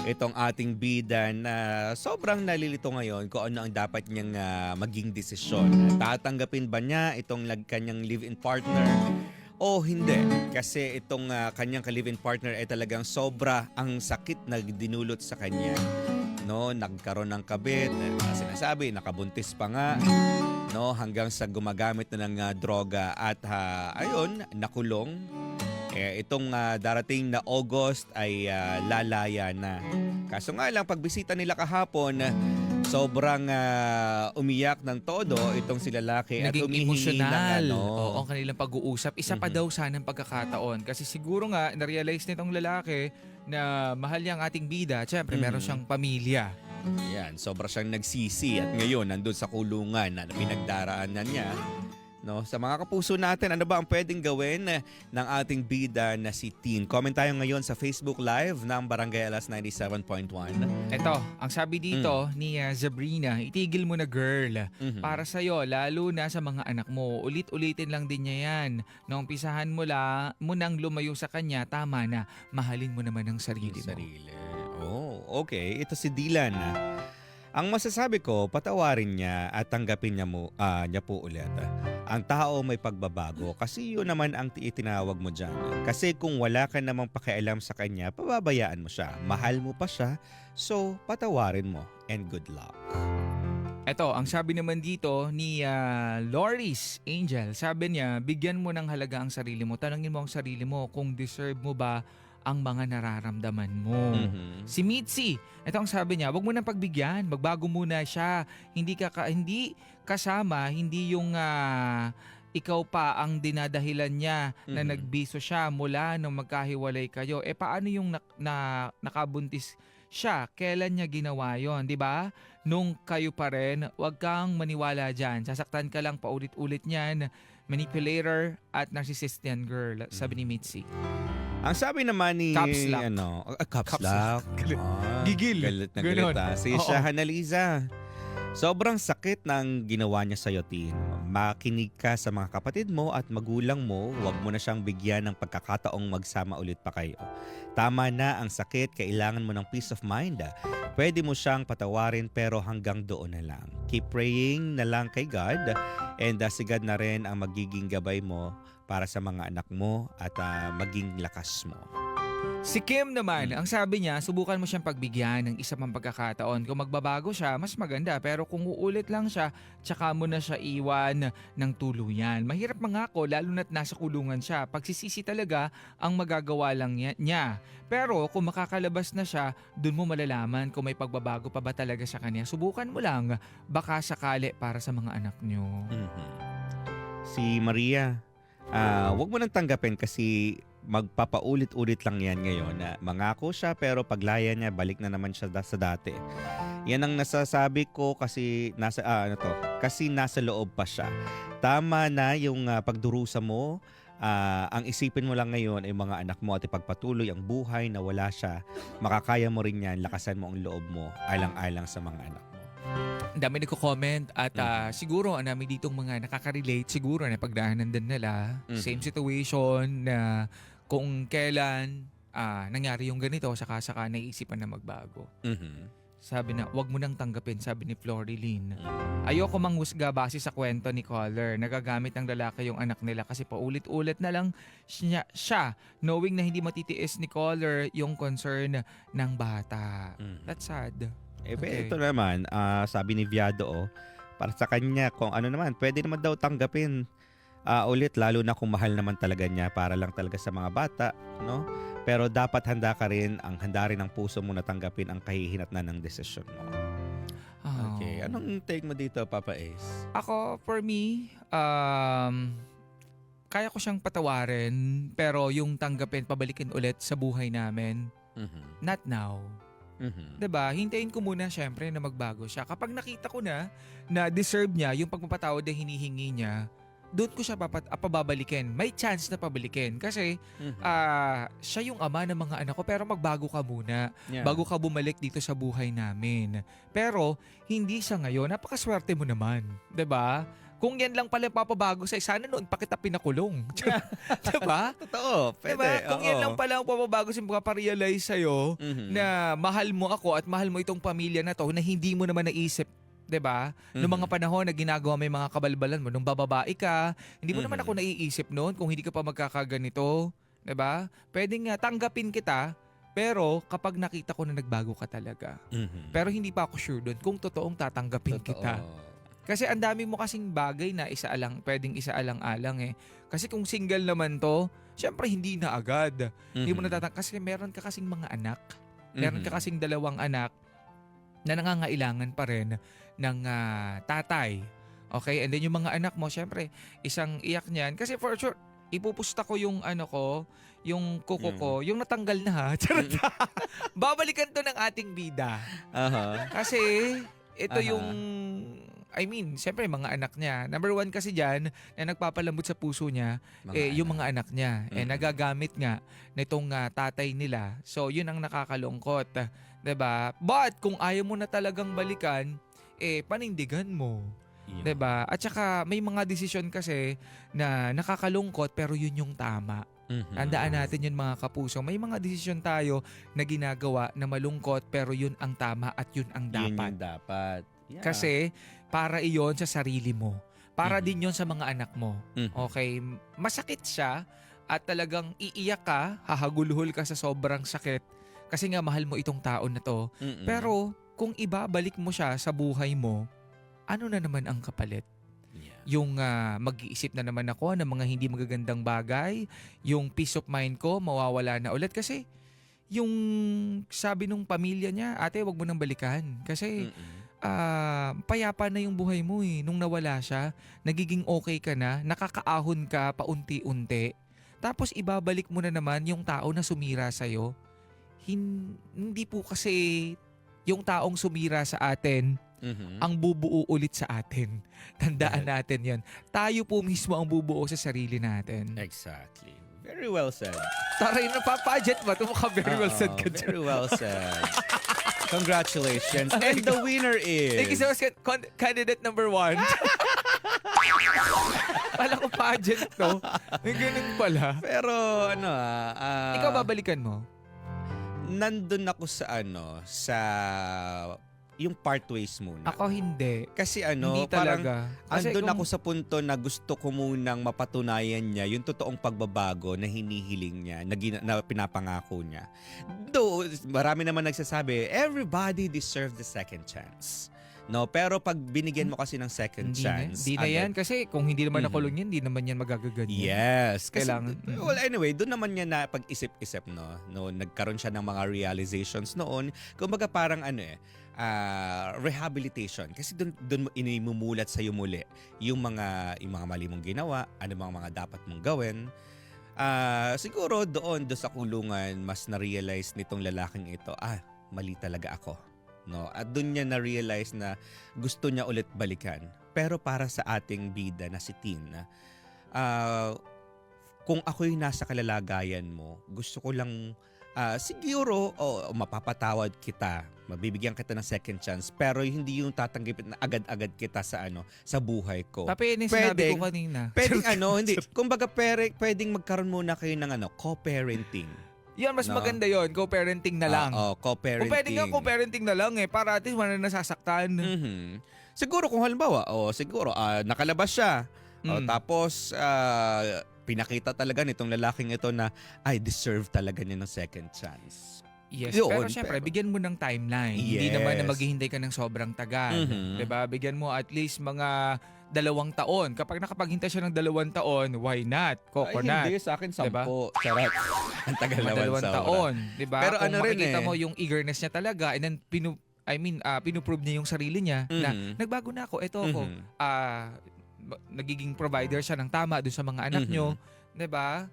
itong ating bida na sobrang nalilito ngayon kung ano ang dapat niyang maging desisyon. Tatanggapin ba niya itong kanyang live-in partner o hindi? Kasi itong kanyang ka-live-in partner ay talagang sobra ang sakit na dinulot sa kanya. No, nagkaroon ng kabit, sinasabi, nakabuntis pa nga, no, hanggang sa gumagamit na ng droga at ayun, nakulong. Itong darating na August ay lalaya na. Kaso nga lang, pagbisita nila kahapon, sobrang umiyak ng todo itong si lalaki at naging humihingi emosyonal. ng Oo, ang kanilang pag-uusap. Isa pa daw sana ang pagkakataon. Kasi siguro nga, na-realize nitong lalaki na mahal niya ang ating bida. Siyempre, meron siyang pamilya. Yan, sobra siyang nagsisi at ngayon nandun sa kulungan na pinagdaraanan niya. No, sa mga kapuso natin, ano ba ang pwedeng gawin ng ating bida na si Tin? Comment tayo ngayon sa Facebook Live ng Barangay Alas 97.1. Ito, ang sabi dito ni Zabrina, itigil mo na girl. Para sa'yo, lalo na sa mga anak mo. Ulit-ulitin lang din niya yan. Nung umpisahan mo nang lumayo sa kanya, tama na. Mahalin mo naman ang sarili mo. Oh, okay. Ito si Dylan. Ang masasabi ko, patawarin niya at tanggapin niya po ulit. Ang tao may pagbabago kasi yun naman ang itinawag mo dyan. Kasi kung wala ka namang pakialam sa kanya, pababayaan mo siya. Mahal mo pa siya, so patawarin mo and good luck. Eto, ang sabi naman dito ni Loris Angel, sabi niya, bigyan mo ng halaga ang sarili mo. Tanungin mo ang sarili mo kung deserve mo ba ang mga nararamdaman mo. Mhm. Si Mitzi, ito ang sabi niya, wag mo nang pagbigyan, magbago muna siya. Hindi kasama, hindi yung ikaw pa ang dinadahilan niya na Mhm. nagbiso siya mula nung magkahiwalay kayo. Paano yung nakabuntis siya? Kailan niya ginawa yon, di ba? Nung kayo pa rin, wag kang maniwala dyan. Sasaktan ka lang paulit-ulit niyan. Manipulator at narcissist yan, girl, sabi ni Mitzi. Ang sabi naman ni Caps lock. Caps Caps lock. Galit. Ah, Gigil. Galit na Ganon. galit. Si Oo. Shahan Aliza. Sobrang sakit ng ginawa niya sa'yo, Tin. Makinig ka sa mga kapatid mo at magulang mo. Huwag mo na siyang bigyan ng pagkakataong magsama ulit pa kayo. Tama na ang sakit, kailangan mo ng peace of mind. Pwede mo siyang patawarin pero hanggang doon na lang. Keep praying na lang kay God and si God na rin ang magiging gabay mo para sa mga anak mo at maging lakas mo. Si Kim naman, ang sabi niya, subukan mo siyang pagbigyan ng isa pang pagkakataon. Kung magbabago siya, mas maganda. Pero kung uulit lang siya, tsaka mo na siya iwan ng tuluyan. Mahirap mangako, lalo na't nasa kulungan siya. Pagsisisi talaga ang magagawa lang niya. Pero kung makakalabas na siya, dun mo malalaman kung may pagbabago pa ba talaga sa kanya. Subukan mo lang, baka sakali para sa mga anak niyo. Mhm. Si Maria, wag mo nang tanggapin kasi magpapaulit-ulit lang yan ngayon na mangako siya pero paglaya niya balik na naman siya sa dati. Yan ang nasasabi ko kasi kasi nasa loob pa siya. Tama na yung pagdurusa mo. Ang isipin mo lang ngayon ay mga anak mo at ipagpatuloy ang buhay na wala siya. Makakaya mo rin yan, lakasan mo ang loob mo alang-alang sa mga anak mo. Ang dami nagko-comment at siguro ang dami ditong mga nakaka-relate siguro na pagdaanan din nila. Mhm. Same situation na kung kailan nangyari yung ganito saka naisipan na magbago. Mhm. Sabi na, wag mo nang tanggapin, sabi ni Florilyn. Ayoko manghusga base sa kwento ni caller. Nagagamit ng lalaki yung anak nila kasi paulit-ulit na lang siya knowing na hindi matitiis ni caller yung concern ng bata. Mhm. That's sad. Ito naman, sabi ni Viado, para sa kanya, kung ano naman, pwede naman daw tanggapin ulit, lalo na kung mahal naman talaga niya para lang talaga sa mga bata, no? Pero dapat handa rin ang puso mo na tanggapin ang kahihinatnan ng desisyon mo. Okay, anong take mo dito, Papa Ace? Ako, for me, kaya ko siyang patawarin pero yung tanggapin, pabalikin ulit sa buhay namin, Mhm. not now. Mhm. 'Di ba? Hintayin ko muna syempre na magbago siya. Kapag nakita ko na deserve niya yung pagpapatawad na hinihingi niya, doon ko siya pababalikin. May chance na pabalikin kasi Mhm. siya yung ama ng mga anak ko pero magbago ka muna Yeah. bago ka bumalik dito sa buhay namin. Pero hindi siya ngayon. Napakaswerte mo naman, 'di ba? Kung yan lang pala papabago sa sana noon pa kita pinakulong. 'Di ba? Totoo, pwede. Diba? Kung yan oo. lang pala ang papabago sa makaparealize sa'yo Mhm. na mahal mo ako at mahal mo itong pamilya na to na hindi mo naman naisip, 'di ba? Noong mga panahon na ginagawa mo yung mga kabalbalan mo, nung bababae ka, hindi mo naman ako naiisip noon kung hindi ka pa magkakaganito, 'di ba? Pwedeng tanggapin kita, pero kapag nakita ko na nagbago ka talaga. Mhm. Pero hindi pa ako sure doon kung totoong tatanggapin Totoo. kita. Kasi ang dami mo kasing bagay na pwedeng isaalang-alang eh. Kasi kung single naman to, syempre hindi na agad. Hindi mo Mhm. kasi meron ka kasing mga anak. Meron ka Mhm. kasing 2 anak na nangangailangan pa rin ng tatay. Okay? And then yung mga anak mo, syempre, isang iyak niyan. Kasi for sure, ipupusta ko yung yung kuko ko, yung natanggal na ha. Charot. Babalikan to ng ating bida. Aha. Kasi ito Aha. yung siyempre mga anak niya. Number 1 kasi dyan, na nagpapalambot sa puso niya, yung mga anak niya. Nagagamit nga nitong tatay nila. So, yun ang nakakalungkot. 'Di ba? But, kung ayaw mo na talagang balikan, panindigan mo. Yun. 'Di ba? At saka, may mga desisyon kasi na nakakalungkot, pero yun yung tama. Tandaan natin yun mga kapuso. May mga desisyon tayo na ginagawa na malungkot pero yun ang tama at yun ang Yun dapat. yung dapat. Yeah. Kasi para iyon sa sarili mo. Para din yon sa mga anak mo. Mhm. Okay? Masakit siya at talagang iiyak ka, hahagulhol ka sa sobrang sakit kasi nga mahal mo itong tao na to. Mm-mm. Pero kung ibabalik mo siya sa buhay mo, ano na naman ang kapalit? Yeah. Yung mag-iisip na naman ako ng mga hindi magagandang bagay, yung peace of mind ko mawawala na ulit kasi yung sabi nung pamilya niya, ate wag mo nang balikan kasi payapa na yung buhay mo eh. Nung nawala siya, nagiging okay ka na, nakakaahon ka paunti-unti. Tapos ibabalik mo na naman yung tao na sumira sa'yo. Hindi po kasi yung taong sumira sa atin Mhm. ang bubuo ulit sa atin. Tandaan natin yon. Tayo po mismo ang bubuo sa sarili natin. Exactly. Very well said. Taray, napapajet ba? Tumaka very well said ka dyan. Very well said. Congratulations. And the winner is... Thank you so much, candidate number 1. Pala ko pageant to. May ganun pala. Pero Ikaw babalikan mo? nandun ako sa yung part ways muna. Ako hindi. Kasi Hindi parang talaga. Kasi andun kung- ako sa punto na gusto ko munang mapatunayan niya yung totoong pagbabago na hinihiling niya, na pinapangako niya. Though, marami naman nagsasabi, everybody deserves the second chance. No, pero pag binigyan mo kasi ng second chance, Hindi na yan. Kasi kung hindi naman Mhm. nakulong yan, hindi naman yan magaganyan. Yes. Kasi, Kailangan. well, anyway, doon naman niya na pag-isip-isip, no? Nagkaroon siya ng mga realizations noon. Kumbaga parang rehabilitation. Kasi doon mo inimumulat sa iyo muli yung mga mali mong ginawa, ano mga dapat mong gawin. Siguro doon sa kulungan, mas na-realize nitong lalaking ito, mali talaga ako. No, at doon niya na-realize na gusto niya ulit balikan. Pero para sa ating bida na si Tin, kung ako'y nasa kalalagayan mo, gusto ko lang siguro mapapatawad kita, mabibigyan kita ng second chance, pero hindi yung tatanggapin na agad-agad kita sa buhay ko. Tapi yun yung sinabi ko kanina. Pwedeng hindi. Kumbaga pwedeng magkaroon muna kayo ng co-parenting. Yan, mas No. maganda yon. Co-parenting na lang. Co-parenting. Kung pwede nga co-parenting na lang para at least wala na nasasaktan. Mhm. Siguro kung halimbawa, nakalabas siya. Tapos pinakita talaga nitong lalaking ito na deserve talaga niya ng second chance. Yes, Yun, pero syempre, bigyan mo ng timeline. Hindi naman na Yes. maghihintay ka ng sobrang tagal. Mhm. 'Di ba? Bigyan mo at least mga 2 taon. Kapag nakapaghintay siya ng 2 taon, why not? Coconut. Hindi, sa akin 10. Diba? Charot. Ang tagal Mga naman 2 sa taon, 'di ba? Pero Kung ano rin makikita eh. mo yung eagerness niya talaga and then pinuprove niya yung sarili niya na Mhm. nagbago na ako, eto ako. Mhm. Nagiging provider siya ng tama doon sa mga anak Mhm. nyo, 'di ba?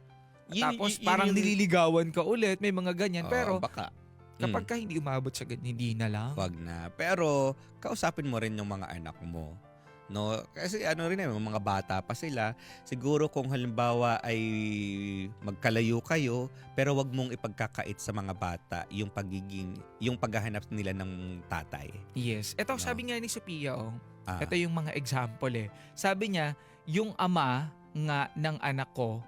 Yun- Tapos yun parang yung- nililigawan ka ulit, may mga ganyan. Pero baka. kapag ka hindi umabot sa ganyan, hindi na lang. Wag na. Pero kausapin mo rin yung mga anak mo. No, kasi mga bata pa sila. Siguro kung halimbawa ay magkalayo kayo, pero wag mong ipagkakait sa mga bata yung paghahanap nila ng tatay. Yes. Ito, No. sabi nga ni Sophia, Ah, ito yung mga example Sabi niya, yung ama nga ng anak ko,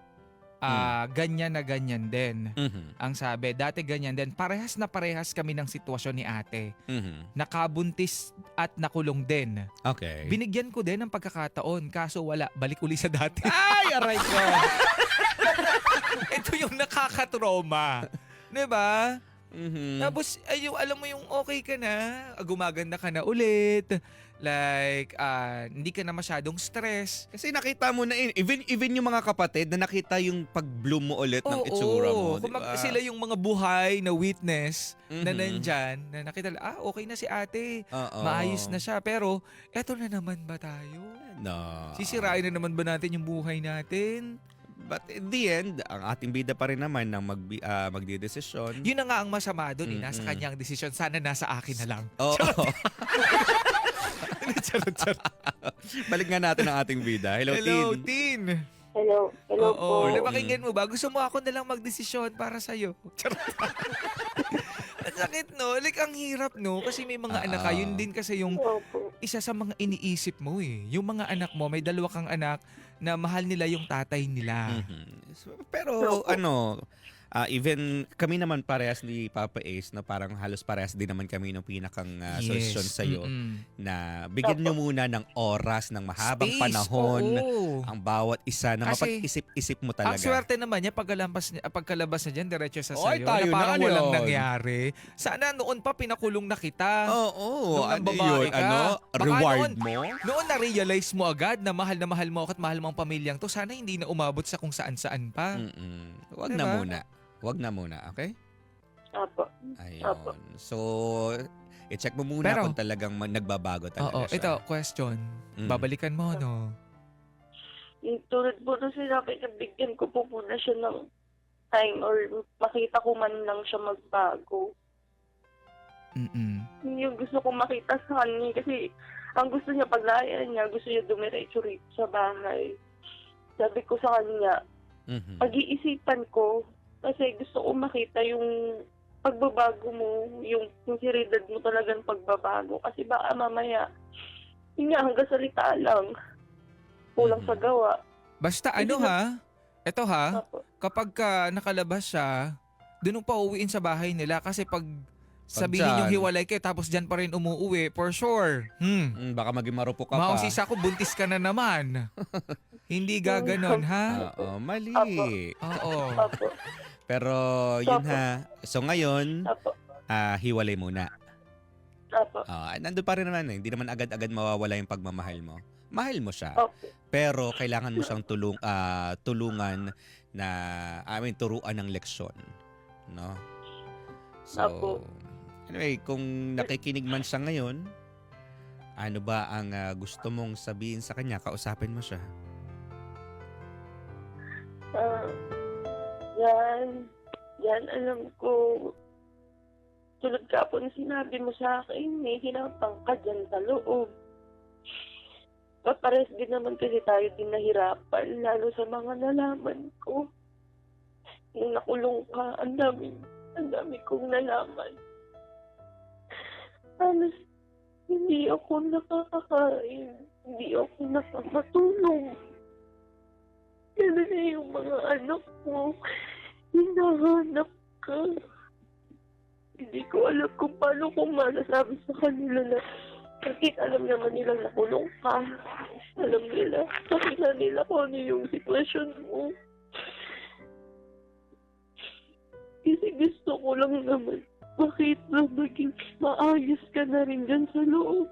ganyan na ganyan din. mhm, Ang sabi, dati ganyan din. Parehas na parehas kami ng sitwasyon ni ate. mhm. Nakabuntis at nakulong din. Okay. Binigyan ko din ng pagkakataon, kaso wala. Balik uli sa dati. Ay, aray ko. Ito yung nakakatroma. 'Di ba? Mhm. Tapos, alam mo yung okay ka na, gumaganda ka na ulit, like, hindi ka na masyadong stress. Kasi nakita mo na even yung mga kapatid na nakita yung pag-bloom mo ulit ng itsura mo, di ba? Sila yung mga buhay na witness na Mhm. nandyan, na nakita, okay na si ate, Oo. maayos na siya. Pero, eto na naman ba tayo? No. Sisirain na naman ba natin yung buhay natin? But in the end, ang ating bida pa rin naman ng magdidesisyon. Yun na nga ang masama doon, nasa Mm-mm. kanyang desisyon. Sana nasa akin na lang. Oo. Charot. Balik nga natin ang ating bida. Hello, Hello, Tin. Tin. Hello po. Napakinggan mo ba? Gusto mo ako na lang magdesisyon para sa'yo. Charot. Ang sakit, no? Like, ang hirap, no? Kasi may mga anak ka. Yun din kasi yung Opo. isa sa mga iniisip mo eh. Yung mga anak mo, may 2 kang anak na mahal nila yung tatay nila. Pero ano, even kami naman parehas ni Papa Ace, no, parang halos parehas din naman kami ng pinakang solusyon sa'yo na bigyan nyo muna ng oras, ng mahabang Space, panahon oo. ang bawat isa na Kasi mapag-isip-isip mo Ang talaga. swerte naman niya pagkalabas na dyan, diretso sa Oy, sayo, tayo na parang na walang yun. nangyari. Sana noon pa pinakulong na kita. Oo, Nung ano babae yun? ka. Ano? Baka Reward noon- mo? Noon na-realize mo agad na mahal mo ako at mahal mo ang pamilyang to. Sana hindi na umabot sa kung saan-saan pa. Wag na Diba? muna. Wag na muna, okay? Apo. Ayun. So, i-check mo muna Pero- kung talagang nagbabago talaga Oo, siya. ito, question. Mm. Babalikan mo, no? Yung tulad po na sinabi na bigyan ko po muna siya ng time or makita ko man lang siya magbago. Mm-mm. Yun yung gusto kong makita sa kanya kasi ang gusto niya paglayaan niya, gusto niya dumiretso rito sa bahay. Sabi ko sa kanya, Mhm. pag-iisipan ko kasi gusto ko makita yung pagbabago mo, yung sinseridad mo talagang pagbabago. Kasi baka mamaya, yun nga, hanggang salita lang. Kulang sa gawa. Basta ano ha, ito ha, Apo. kapag ka nakalabas siya, doon pa uuwiin sa bahay nila kasi pag sabihin dyan. yung hiwalay kayo tapos dyan pa rin umuuwi, for sure. Baka maging marupok ka pa. Mausisa ko, buntis ka na naman. Hindi gaganon, ha? Oo, mali. Oo. Apo. Pero yun ha. So ngayon, Apo. hiwalay muna. Apo. Nandun pa rin naman eh. Hindi naman agad-agad mawawala yung pagmamahal mo. Mahal mo siya. Apo. Pero kailangan mo siyang tulungan na, turuan ng leksyon. No? So, Apo. anyway, kung nakikinig man siya ngayon, ano ba ang gusto mong sabihin sa kanya? Kausapin mo siya. Yan, alam ko. Tulad ka po na sinabi mo sa akin, may hinapang ka dyan sa loob. Papares din naman kasi tayo din nahirapan, lalo sa mga nalaman ko. Nung nakulong ka, ang dami kong nalaman. Halos, hindi ako nakakakain. Hindi ako nakakatulong. Kaya na yung mga anak mo, hinahanap ka. Hindi ko alam kung paano kung masasabi sa kanila na bakit alam naman nilang nakulong ka. Alam nila, nakita nila kung ano yung sitwasyon mo. Kasi gusto ko lang naman, bakit na maging maayos ka na rin dyan sa loob.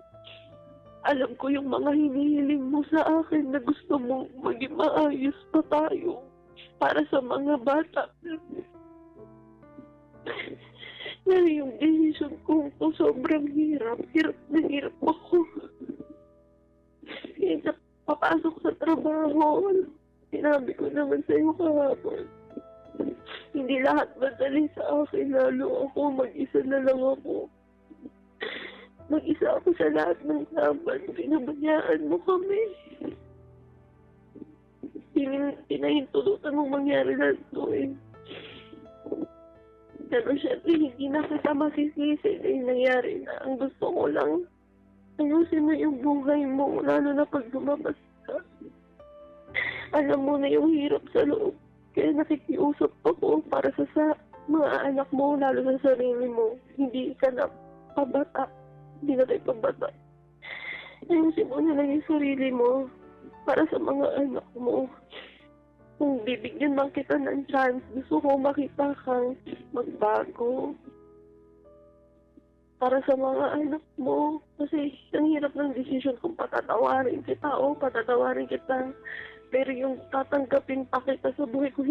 Alam ko yung mga hinihiling mo sa akin na gusto mo maging maayos pa tayo para sa mga bata. Pero yung decision ko sobrang hirap. Hirap na hirap ako. Kaya papasok sa trabaho. Sinabi ko naman sa'yo kahapon. Hindi lahat madali sa akin. Lalo ako, mag-isa na lang ako. Mag-isa ako sa lahat ng laban. Pinabayaan mo kami. Pinahintulutan mong mangyari na ito eh. Pero syempre, hindi na kita masisisi na yung nangyari na. Ang gusto ko lang, ayusin mo yung buhay mo, lalo na pag lumabas ka. Alam mo na yung hirap sa loob. Kaya nakikiusap ako para sa mga anak mo, lalo sa sarili mo. Hindi ka na pabata. Hindi na tayo pabata. Ayusin mo na lang yung sarili mo para sa mga anak mo. Kung bibigyan man kita ng chance, gusto ko makita kang magbago. Para sa mga anak mo. Kasi ang hirap ng decision kung patatawarin kita o patatawarin kita. Pero yung tatanggapin pa kita sa buhay ko,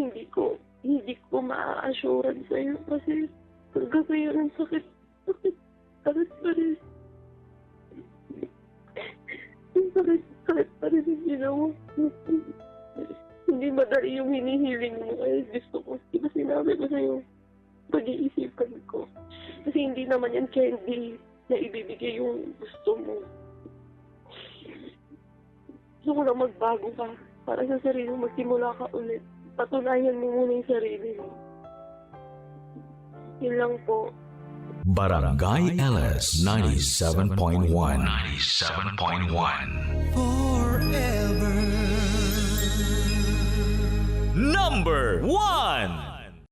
hindi ko ma-assurance sa'yo. Kasi hanggang ngayon ang sakit pa rin. Ang sakit pa rin yung ginawa. Hindi madali yung hinihiling mo. Kaya gusto ko, diba sinabi ko sa'yo, pag-iisipan ko. Kasi hindi naman yan candy na ibibigay yung gusto mo. Gusto ko lang magbago ka para sa sarili mo, magsimula ka ulit. Patunayan mo muna yung sarili mo. Yun lang po. Barangay LS 97.1. 97.1. Number 1.